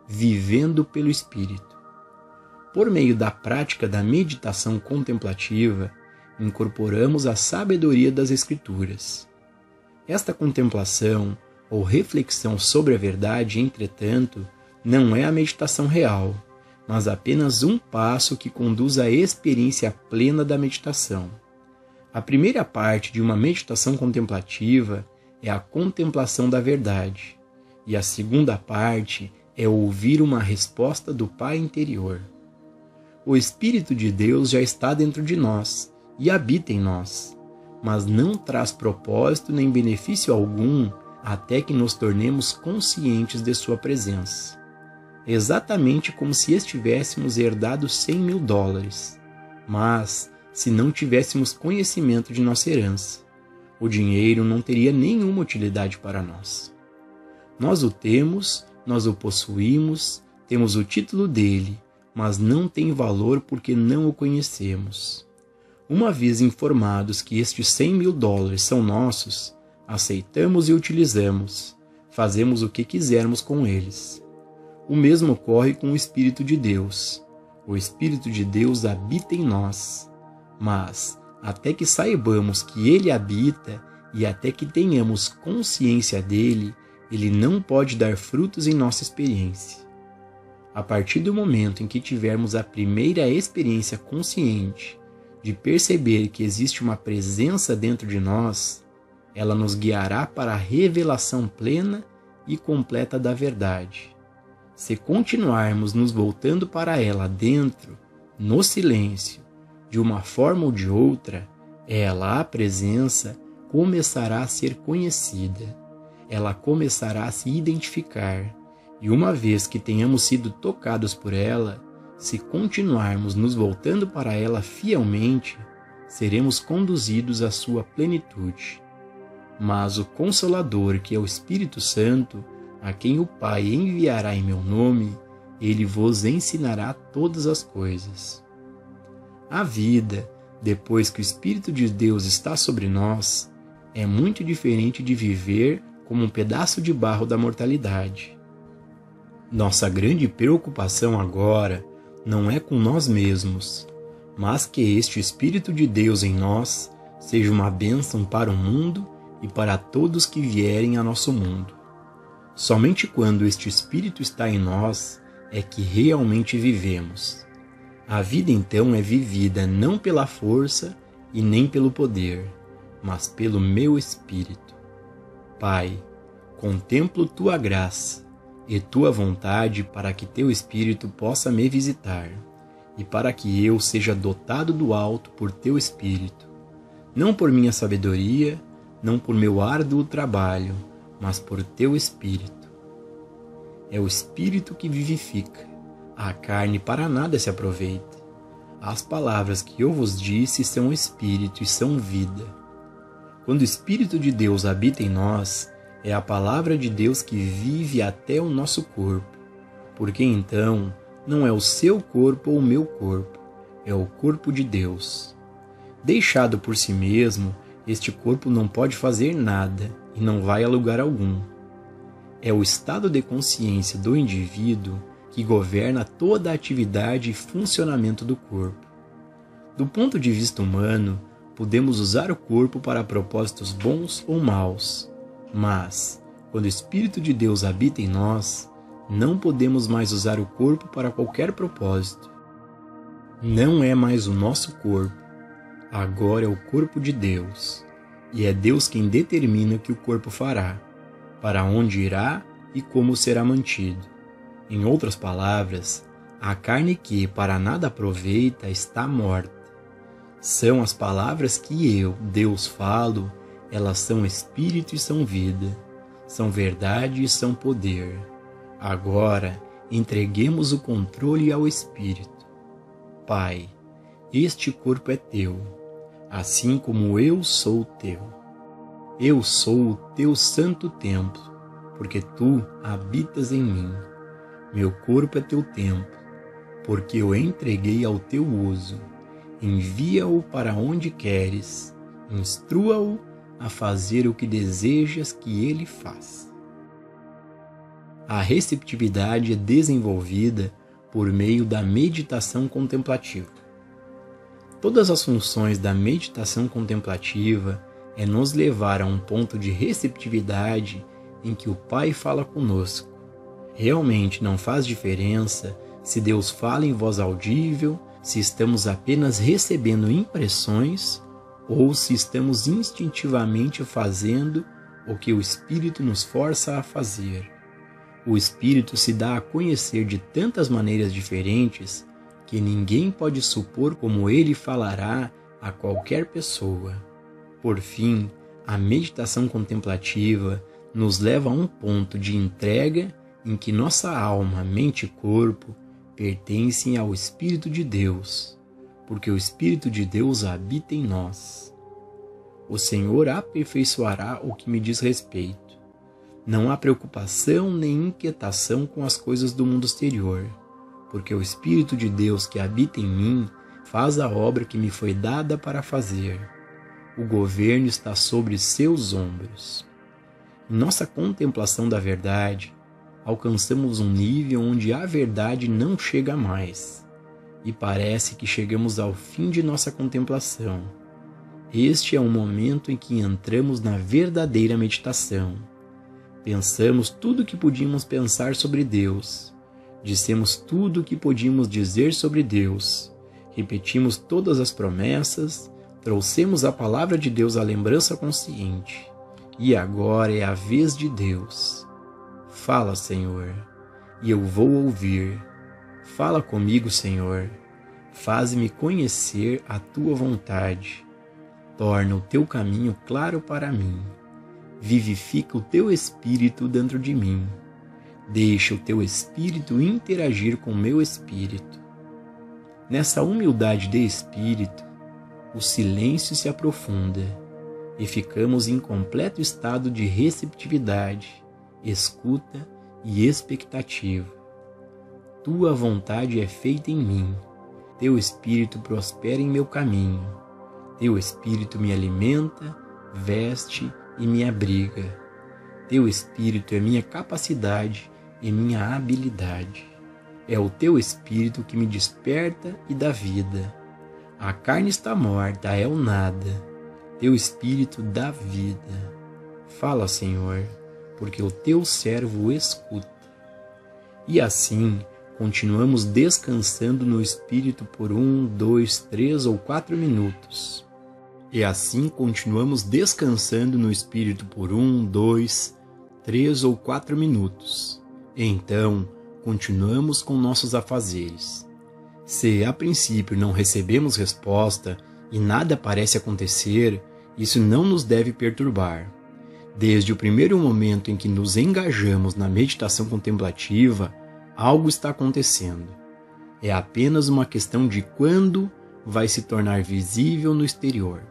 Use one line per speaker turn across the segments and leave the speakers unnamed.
vivendo pelo Espírito. Por meio da prática da meditação contemplativa, incorporamos a sabedoria das Escrituras. Esta contemplação ou reflexão sobre a verdade, entretanto, não é a meditação real, mas apenas um passo que conduz à experiência plena da meditação. A primeira parte de uma meditação contemplativa é a contemplação da verdade, e a segunda parte é ouvir uma resposta do Pai interior. O Espírito de Deus já está dentro de nós e habita em nós, mas não traz propósito nem benefício algum até que nos tornemos conscientes de sua presença. Exatamente como se estivéssemos herdado $100.000, mas se não tivéssemos conhecimento de nossa herança, o dinheiro não teria nenhuma utilidade para nós. Nós o temos, nós o possuímos, temos o título dele, mas não tem valor porque não o conhecemos. Uma vez informados que estes $100.000 são nossos, aceitamos e utilizamos, fazemos o que quisermos com eles. O mesmo ocorre com o Espírito de Deus. O Espírito de Deus habita em nós, mas até que saibamos que ele habita e até que tenhamos consciência dele, ele não pode dar frutos em nossa experiência. A partir do momento em que tivermos a primeira experiência consciente de perceber que existe uma presença dentro de nós, ela nos guiará para a revelação plena e completa da verdade. Se continuarmos nos voltando para ela dentro, no silêncio, de uma forma ou de outra, ela, a presença, começará a ser conhecida. Ela começará a se identificar. E uma vez que tenhamos sido tocados por ela, se continuarmos nos voltando para ela fielmente, seremos conduzidos à sua plenitude. Mas o Consolador, que é o Espírito Santo, a quem o Pai enviará em meu nome, ele vos ensinará todas as coisas. A vida, depois que o Espírito de Deus está sobre nós, é muito diferente de viver como um pedaço de barro da mortalidade. Nossa grande preocupação agora não é com nós mesmos, mas que este Espírito de Deus em nós seja uma bênção para o mundo e para todos que vierem a nosso mundo. Somente quando este Espírito está em nós é que realmente vivemos. A vida então é vivida não pela força e nem pelo poder, mas pelo meu Espírito. Pai, contemplo tua graça e tua vontade para que teu Espírito possa me visitar, e para que eu seja dotado do alto por teu Espírito, não por minha sabedoria, não por meu árduo trabalho, mas por teu Espírito. É o Espírito que vivifica, a carne para nada se aproveita. As palavras que eu vos disse são Espírito e são vida. Quando o Espírito de Deus habita em nós, é a palavra de Deus que vive até o nosso corpo, porque então não é o seu corpo ou o meu corpo, é o corpo de Deus. Deixado por si mesmo, este corpo não pode fazer nada e não vai a lugar algum. É o estado de consciência do indivíduo que governa toda a atividade e funcionamento do corpo. Do ponto de vista humano, podemos usar o corpo para propósitos bons ou maus, mas, quando o Espírito de Deus habita em nós, não podemos mais usar o corpo para qualquer propósito. Não é mais o nosso corpo, agora é o corpo de Deus, e é Deus quem determina o que o corpo fará, para onde irá e como será mantido. Em outras palavras, a carne que para nada aproveita está morta. São as palavras que eu, Deus, falo, elas são espírito e são vida, são verdade e são poder. Agora, entreguemos o controle ao Espírito. Pai, este corpo é teu, assim como eu sou teu. Eu sou o teu santo templo, porque tu habitas em mim. Meu corpo é teu templo, porque eu entreguei ao teu uso. Envia-o para onde queres, instrua-o a fazer o que desejas que ele faça. A receptividade é desenvolvida por meio da meditação contemplativa. Todas as funções da meditação contemplativa é nos levar a um ponto de receptividade em que o Pai fala conosco. Realmente não faz diferença se Deus fala em voz audível, se estamos apenas recebendo impressões ou se estamos instintivamente fazendo o que o Espírito nos força a fazer. O Espírito se dá a conhecer de tantas maneiras diferentes que ninguém pode supor como ele falará a qualquer pessoa. Por fim, a meditação contemplativa nos leva a um ponto de entrega em que nossa alma, mente e corpo pertencem ao Espírito de Deus, porque o Espírito de Deus habita em nós. O Senhor aperfeiçoará o que me diz respeito. Não há preocupação nem inquietação com as coisas do mundo exterior, porque o Espírito de Deus que habita em mim faz a obra que me foi dada para fazer. O governo está sobre seus ombros. Em nossa contemplação da verdade, alcançamos um nível onde a verdade não chega mais, e parece que chegamos ao fim de nossa contemplação. Este é o momento em que entramos na verdadeira meditação. Pensamos tudo o que podíamos pensar sobre Deus. Dissemos tudo o que podíamos dizer sobre Deus. Repetimos todas as promessas. Trouxemos a palavra de Deus à lembrança consciente. E agora é a vez de Deus. Fala, Senhor, e eu vou ouvir. Fala comigo, Senhor. Faz-me conhecer a tua vontade. Torna o teu caminho claro para mim. Vivifica o teu espírito dentro de mim. Deixa o teu espírito interagir com o meu espírito. Nessa humildade de espírito, o silêncio se aprofunda e ficamos em completo estado de receptividade, escuta e expectativa. Tua vontade é feita em mim. Teu espírito prospera em meu caminho. Teu espírito me alimenta, veste e me abriga. Teu espírito é minha capacidade e minha habilidade. É o teu espírito que me desperta e dá vida. A carne está morta, é o nada. Teu espírito dá vida. Fala, Senhor, porque o teu servo escuta. E assim, continuamos descansando no espírito por 1, 2, 3 ou 4 minutos. E assim continuamos descansando no Espírito por 1, 2, 3 ou 4 minutos. Então, continuamos com nossos afazeres. Se a princípio não recebemos resposta e nada parece acontecer, isso não nos deve perturbar. Desde o primeiro momento em que nos engajamos na meditação contemplativa, algo está acontecendo. É apenas uma questão de quando vai se tornar visível no exterior.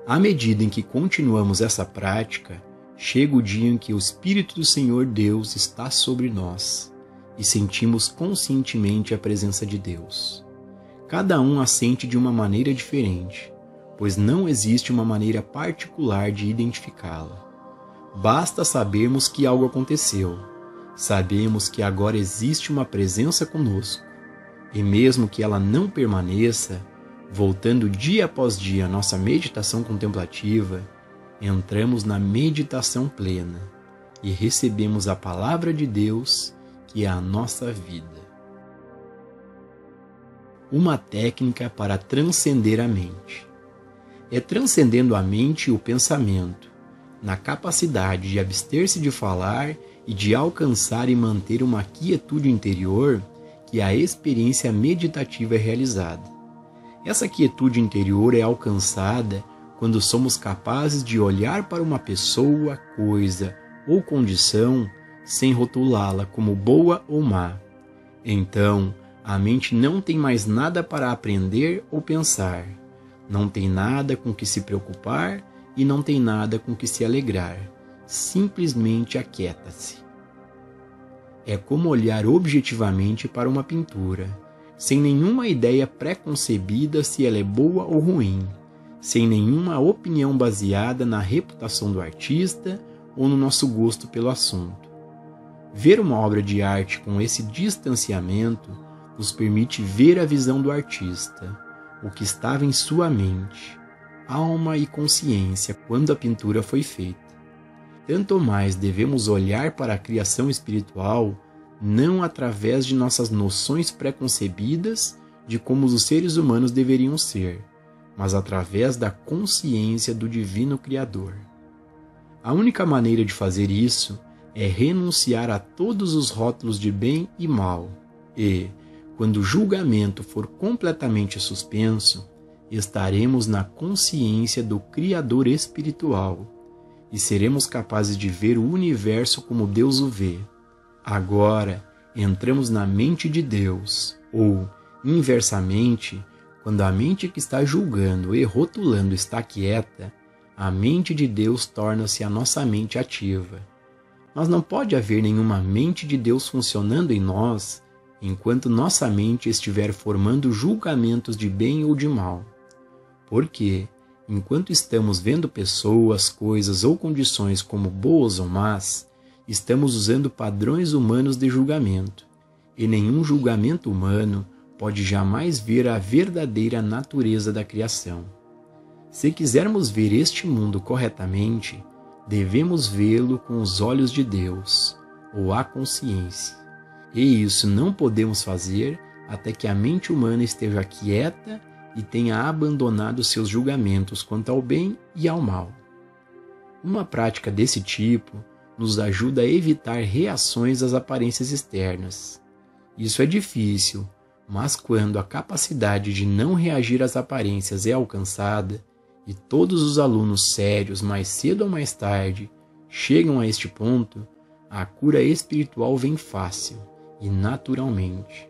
À medida em que continuamos essa prática, chega o dia em que o Espírito do Senhor Deus está sobre nós e sentimos conscientemente a presença de Deus. Cada um a sente de uma maneira diferente, pois não existe uma maneira particular de identificá-la. Basta sabermos que algo aconteceu. Sabemos que agora existe uma presença conosco, e mesmo que ela não permaneça, voltando dia após dia à nossa meditação contemplativa, entramos na meditação plena e recebemos a palavra de Deus, que é a nossa vida. Uma técnica para transcender a mente. É transcendendo a mente e o pensamento, na capacidade de abster-se de falar e de alcançar e manter uma quietude interior, que a experiência meditativa é realizada. Essa quietude interior é alcançada quando somos capazes de olhar para uma pessoa, coisa ou condição sem rotulá-la como boa ou má. Então, a mente não tem mais nada para aprender ou pensar, não tem nada com que se preocupar e não tem nada com que se alegrar, simplesmente aquieta-se. É como olhar objetivamente para uma pintura, sem nenhuma ideia pré-concebida se ela é boa ou ruim, sem nenhuma opinião baseada na reputação do artista ou no nosso gosto pelo assunto. Ver uma obra de arte com esse distanciamento nos permite ver a visão do artista, o que estava em sua mente, alma e consciência quando a pintura foi feita. Tanto mais devemos olhar para a criação espiritual não através de nossas noções preconcebidas de como os seres humanos deveriam ser, mas através da consciência do Divino Criador. A única maneira de fazer isso é renunciar a todos os rótulos de bem e mal e, quando o julgamento for completamente suspenso, estaremos na consciência do Criador espiritual e seremos capazes de ver o universo como Deus o vê. Agora, entramos na mente de Deus, ou, inversamente, quando a mente que está julgando e rotulando está quieta, a mente de Deus torna-se a nossa mente ativa. Mas não pode haver nenhuma mente de Deus funcionando em nós enquanto nossa mente estiver formando julgamentos de bem ou de mal. Porque, enquanto estamos vendo pessoas, coisas ou condições como boas ou más, estamos usando padrões humanos de julgamento, e nenhum julgamento humano pode jamais ver a verdadeira natureza da criação. Se quisermos ver este mundo corretamente, devemos vê-lo com os olhos de Deus, ou a consciência. E isso não podemos fazer até que a mente humana esteja quieta e tenha abandonado seus julgamentos quanto ao bem e ao mal. Uma prática desse tipo nos ajuda a evitar reações às aparências externas. Isso é difícil, mas quando a capacidade de não reagir às aparências é alcançada, e todos os alunos sérios, mais cedo ou mais tarde, chegam a este ponto, a cura espiritual vem fácil e naturalmente.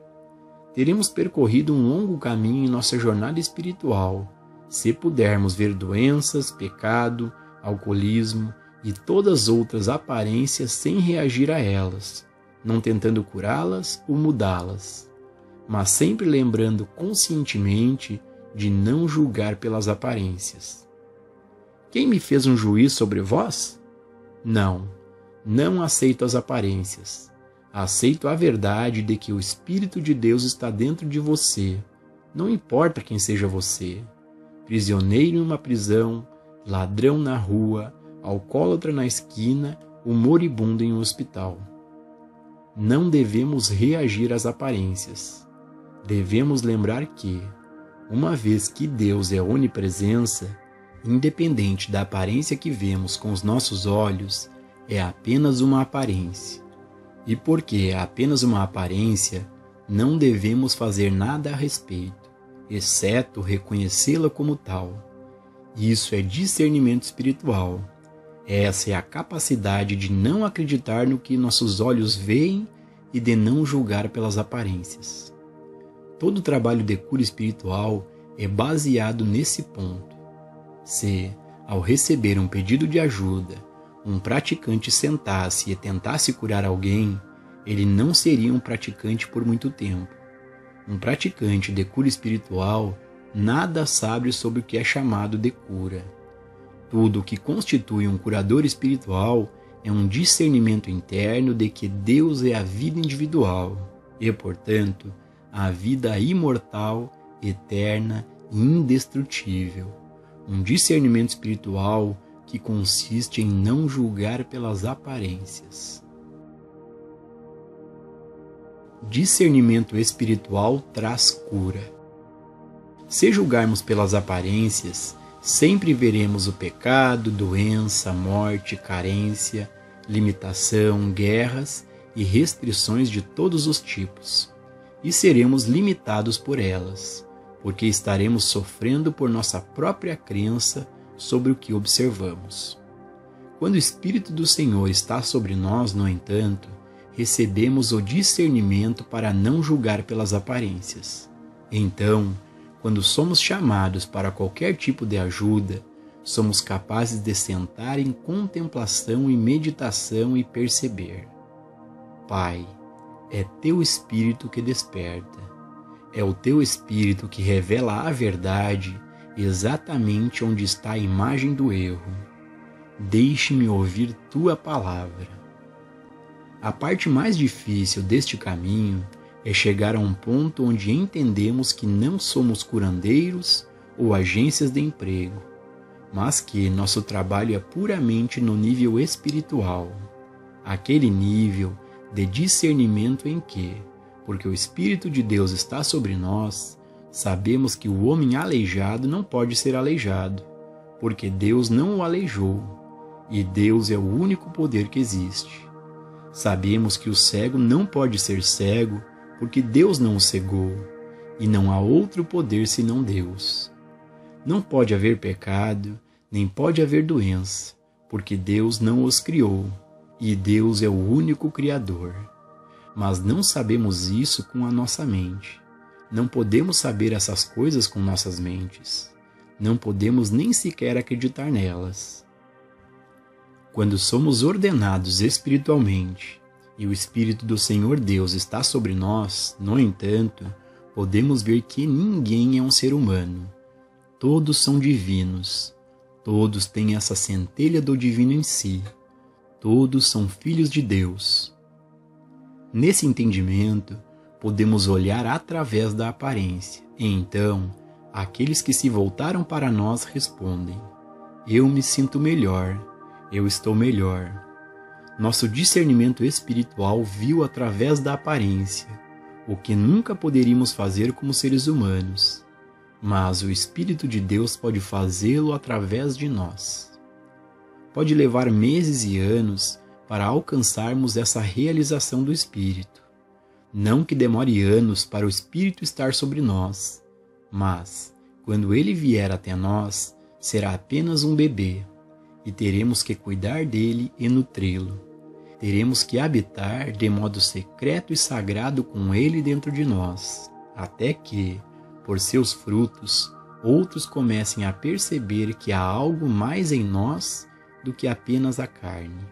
Teremos percorrido um longo caminho em nossa jornada espiritual, se pudermos ver doenças, pecado, alcoolismo e todas outras aparências sem reagir a elas, não tentando curá-las ou mudá-las, mas sempre lembrando conscientemente de não julgar pelas aparências. Quem me fez um juiz sobre vós? Não aceito as aparências. Aceito a verdade de que o Espírito de Deus está dentro de você, não importa quem seja você. Prisioneiro em uma prisão, ladrão na rua, alcoólatra na esquina, ou moribundo em um hospital. Não devemos reagir às aparências. Devemos lembrar que, uma vez que Deus é onipresença, independente da aparência que vemos com os nossos olhos, é apenas uma aparência. E porque é apenas uma aparência, não devemos fazer nada a respeito, exceto reconhecê-la como tal. Isso é discernimento espiritual. Essa é a capacidade de não acreditar no que nossos olhos veem e de não julgar pelas aparências. Todo o trabalho de cura espiritual é baseado nesse ponto. Se, ao receber um pedido de ajuda, um praticante sentasse e tentasse curar alguém, ele não seria um praticante por muito tempo. Um praticante de cura espiritual nada sabe sobre o que é chamado de cura. Tudo o que constitui um curador espiritual é um discernimento interno de que Deus é a vida individual e, portanto, a vida imortal, eterna e indestrutível. Um discernimento espiritual que consiste em não julgar pelas aparências. Discernimento espiritual traz cura. Se julgarmos pelas aparências, sempre veremos o pecado, doença, morte, carência, limitação, guerras e restrições de todos os tipos. E seremos limitados por elas, porque estaremos sofrendo por nossa própria crença sobre o que observamos. Quando o Espírito do Senhor está sobre nós, no entanto, recebemos o discernimento para não julgar pelas aparências. Então, quando somos chamados para qualquer tipo de ajuda, somos capazes de sentar em contemplação e meditação e perceber: Pai, é Teu Espírito que desperta. É o Teu Espírito que revela a verdade exatamente onde está a imagem do erro. Deixe-me ouvir Tua palavra. A parte mais difícil deste caminho é chegar a um ponto onde entendemos que não somos curandeiros ou agências de emprego, mas que nosso trabalho é puramente no nível espiritual, aquele nível de discernimento em que, porque o Espírito de Deus está sobre nós, sabemos que o homem aleijado não pode ser aleijado, porque Deus não o aleijou, e Deus é o único poder que existe. Sabemos que o cego não pode ser cego, porque Deus não o cegou, e não há outro poder senão Deus. Não pode haver pecado, nem pode haver doença, porque Deus não os criou, e Deus é o único Criador. Mas não sabemos isso com a nossa mente. Não podemos saber essas coisas com nossas mentes. Não podemos nem sequer acreditar nelas. Quando somos ordenados espiritualmente e o Espírito do Senhor Deus está sobre nós, no entanto, podemos ver que ninguém é um ser humano. Todos são divinos. Todos têm essa centelha do divino em si. Todos são filhos de Deus. Nesse entendimento, podemos olhar através da aparência, e então, aqueles que se voltaram para nós respondem: eu me sinto melhor, eu estou melhor. Nosso discernimento espiritual viu através da aparência, o que nunca poderíamos fazer como seres humanos, mas o Espírito de Deus pode fazê-lo através de nós. Pode levar meses e anos para alcançarmos essa realização do Espírito. Não que demore anos para o Espírito estar sobre nós, mas, quando ele vier até nós, será apenas um bebê, e teremos que cuidar dele e nutri-lo. Teremos que habitar de modo secreto e sagrado com ele dentro de nós, até que, por seus frutos, outros comecem a perceber que há algo mais em nós do que apenas a carne.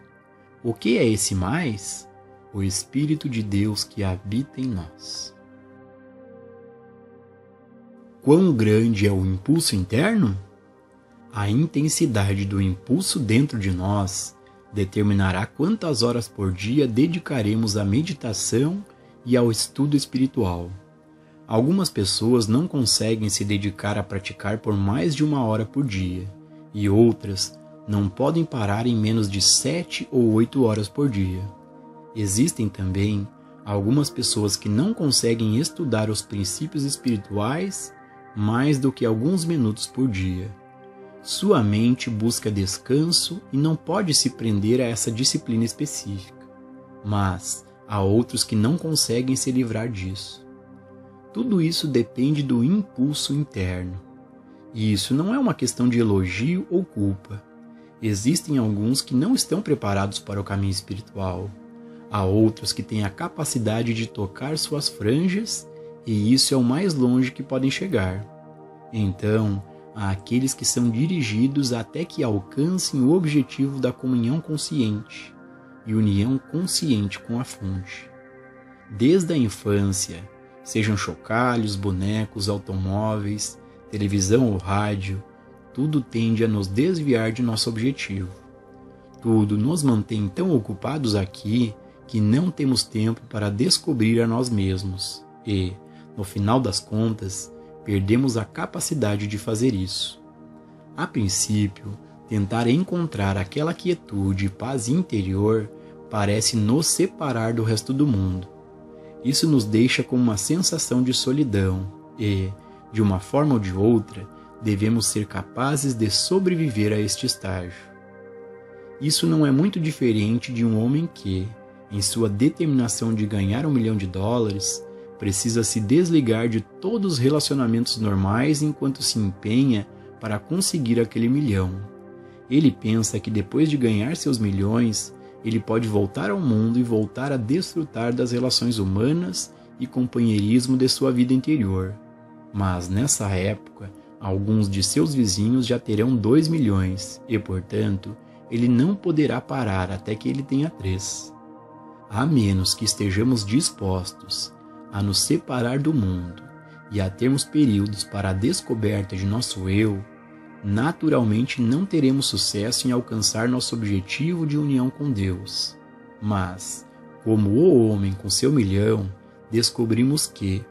O que é esse mais? O Espírito de Deus que habita em nós. Quão grande é o impulso interno? A intensidade do impulso dentro de nós determinará quantas horas por dia dedicaremos à meditação e ao estudo espiritual. Algumas pessoas não conseguem se dedicar a praticar por mais de 1 hora por dia, e outras não podem parar em menos de 7 ou 8 horas por dia. Existem também algumas pessoas que não conseguem estudar os princípios espirituais mais do que alguns minutos por dia. Sua mente busca descanso e não pode se prender a essa disciplina específica, mas há outros que não conseguem se livrar disso. Tudo isso depende do impulso interno. E isso não é uma questão de elogio ou culpa. Existem alguns que não estão preparados para o caminho espiritual. Há outros que têm a capacidade de tocar suas franjas, e isso é o mais longe que podem chegar. Então, há aqueles que são dirigidos até que alcancem o objetivo da comunhão consciente e união consciente com a fonte. Desde a infância, sejam chocalhos, bonecos, automóveis, televisão ou rádio, tudo tende a nos desviar de nosso objetivo. Tudo nos mantém tão ocupados aqui que não temos tempo para descobrir a nós mesmos e, no final das contas, perdemos a capacidade de fazer isso. A princípio, tentar encontrar aquela quietude e paz interior parece nos separar do resto do mundo. Isso nos deixa com uma sensação de solidão e, de uma forma ou de outra, devemos ser capazes de sobreviver a este estágio. Isso não é muito diferente de um homem que, em sua determinação de ganhar $1 milhão, precisa se desligar de todos os relacionamentos normais enquanto se empenha para conseguir aquele $1 milhão. Ele pensa que depois de ganhar seus milhões, ele pode voltar ao mundo e voltar a desfrutar das relações humanas e companheirismo de sua vida interior. Mas nessa época, alguns de seus vizinhos já terão 2 milhões e, portanto, ele não poderá parar até que ele tenha 3. A menos que estejamos dispostos a nos separar do mundo e a termos períodos para a descoberta de nosso eu, naturalmente não teremos sucesso em alcançar nosso objetivo de união com Deus. Mas, Como o homem com seu milhão, descobrimos que,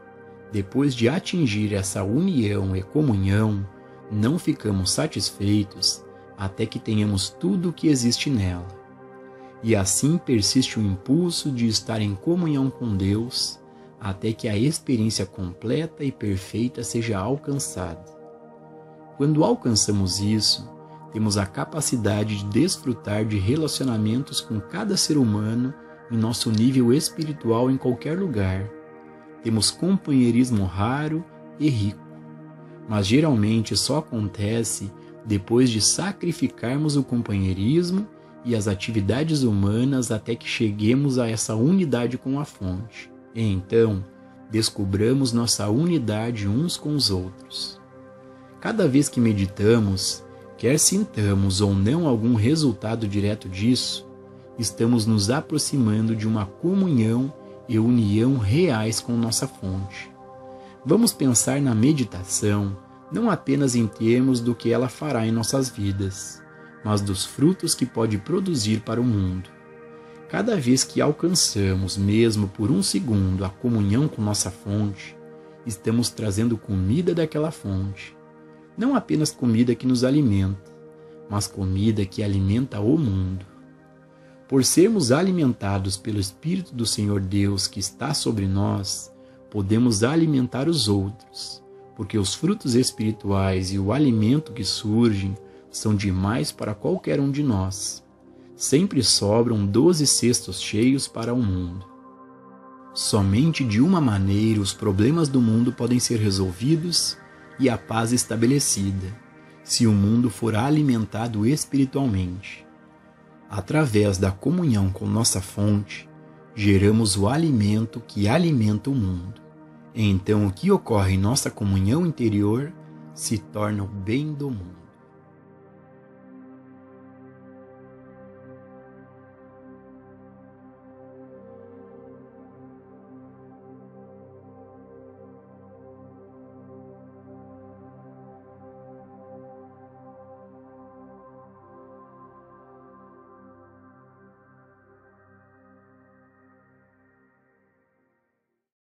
depois de atingir essa união e comunhão, não ficamos satisfeitos até que tenhamos tudo o que existe nela. E assim persiste o impulso de estar em comunhão com Deus até que a experiência completa e perfeita seja alcançada. Quando alcançamos isso, temos a capacidade de desfrutar de relacionamentos com cada ser humano em nosso nível espiritual em qualquer lugar. Temos companheirismo raro e rico, mas geralmente só acontece depois de sacrificarmos o companheirismo e as atividades humanas até que cheguemos a essa unidade com a fonte. E então, descobramos nossa unidade uns com os outros. Cada vez que meditamos, quer sintamos ou não algum resultado direto disso, estamos nos aproximando de uma comunhão e união reais com nossa fonte. Vamos pensar na meditação não apenas em termos do que ela fará em nossas vidas, mas dos frutos que pode produzir para o mundo. Cada vez que alcançamos, mesmo por um segundo, a comunhão com nossa fonte, estamos trazendo comida daquela fonte. Não apenas comida que nos alimenta, mas comida que alimenta o mundo. Por sermos alimentados pelo Espírito do Senhor Deus que está sobre nós, podemos alimentar os outros, porque os frutos espirituais e o alimento que surgem são demais para qualquer um de nós. Sempre sobram 12 cestos cheios para o mundo. Somente de uma maneira os problemas do mundo podem ser resolvidos e a paz estabelecida, se o mundo for alimentado espiritualmente. Através da comunhão com nossa fonte, geramos o alimento que alimenta o mundo. Então o que ocorre em nossa comunhão interior se torna o bem do mundo.